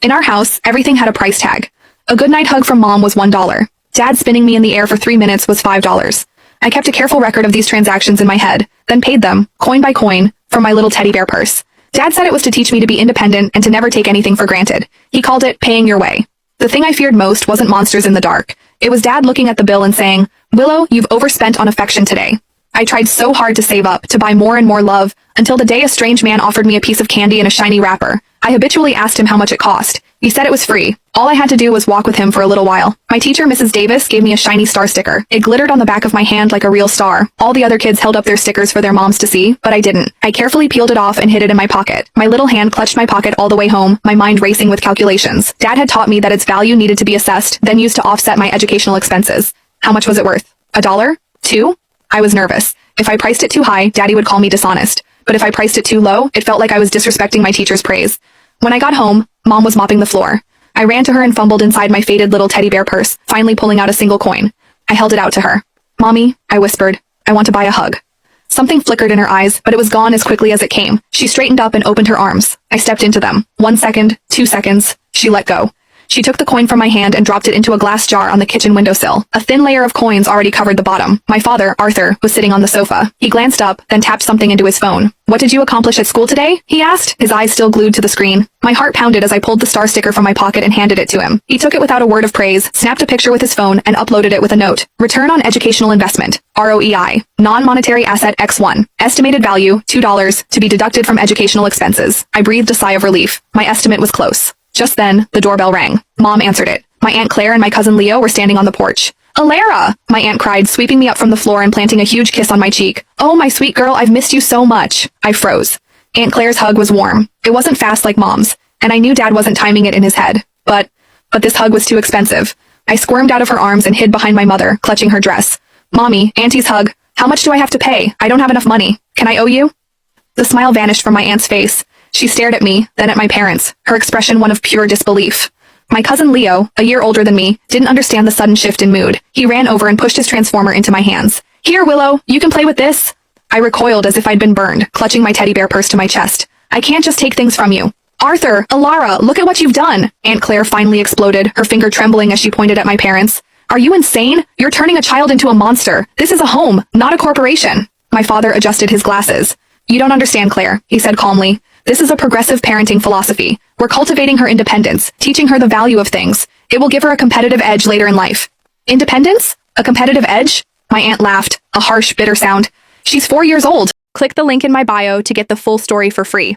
In our house, everything had a price tag. A goodnight hug from mom was $1. Dad spinning me in the air for 3 minutes was $5. I kept a careful record of these transactions in my head, then paid them, coin by coin, from my little teddy bear purse. Dad said it was to teach me to be independent and to never take anything for granted. He called it paying your way. The thing I feared most wasn't monsters in the dark. It was Dad looking at the bill and saying, "Willow, you've overspent on affection today." I tried so hard to save up, to buy more and more love, until the day a strange man offered me a piece of candy in a shiny wrapper. I habitually asked him how much it cost. He said it was free. All I had to do was walk with him for a little while. My teacher, Mrs. Davis, gave me a shiny star sticker. It glittered on the back of my hand like a real star. All the other kids held up their stickers for their moms to see, but I didn't. I carefully peeled it off and hid it in my pocket. My little hand clutched my pocket all the way home, my mind racing with calculations. Dad had taught me that its value needed to be assessed, then used to offset my educational expenses. How much was it worth? $1? $2? I was nervous. If I priced it too high, Daddy would call me dishonest. But if I priced it too low, it felt like I was disrespecting my teacher's praise. When I got home, Mom was mopping the floor. I ran to her and fumbled inside my faded little teddy bear purse, finally pulling out a single coin. I held it out to her. "Mommy," I whispered, "I want to buy a hug." Something flickered in her eyes, but it was gone as quickly as it came. She straightened up and opened her arms. I stepped into them. 1 second, 2 seconds. She let go. She took the coin from my hand and dropped it into a glass jar on the kitchen windowsill. A thin layer of coins already covered the bottom. My father, Arthur, was sitting on the sofa. He glanced up, then tapped something into his phone. "What did you accomplish at school today?" he asked, his eyes still glued to the screen. My heart pounded as I pulled the star sticker from my pocket and handed it to him. He took it without a word of praise, snapped a picture with his phone, and uploaded it with a note. "Return on educational investment, ROEI. Non-monetary asset X1. Estimated value, $2, to be deducted from educational expenses." I breathed a sigh of relief. My estimate was close. Just then, the doorbell rang. Mom answered it. My Aunt Claire and my cousin Leo were standing on the porch. "Alara!" my aunt cried, sweeping me up from the floor and planting a huge kiss on my cheek. "Oh, my sweet girl, I've missed you so much." I froze. Aunt Claire's hug was warm. It wasn't fast like Mom's, and I knew Dad wasn't timing it in his head. But this hug was too expensive. I squirmed out of her arms and hid behind my mother, clutching her dress. "Mommy, Auntie's hug. How much do I have to pay? I don't have enough money. Can I owe you?" The smile vanished from my aunt's face. She stared at me, then at my parents, her expression one of pure disbelief. My cousin Leo, a year older than me, didn't understand the sudden shift in mood. He ran over and pushed his transformer into my hands. "Here, Willow, you can play with this." I recoiled as if I'd been burned, clutching my teddy bear purse to my chest. "I can't just take things from you." "Arthur, Alara, look at what you've done!" Aunt Claire finally exploded, her finger trembling as she pointed at my parents. "Are you insane? You're turning a child into a monster. This is a home, not a corporation." My father adjusted his glasses. "You don't understand, Claire," he said calmly. "This is a progressive parenting philosophy. We're cultivating her independence, teaching her the value of things. It will give her a competitive edge later in life." "Independence? A competitive edge?" My aunt laughed, a harsh, bitter sound. "She's 4 years old." Click the link in my bio to get the full story for free.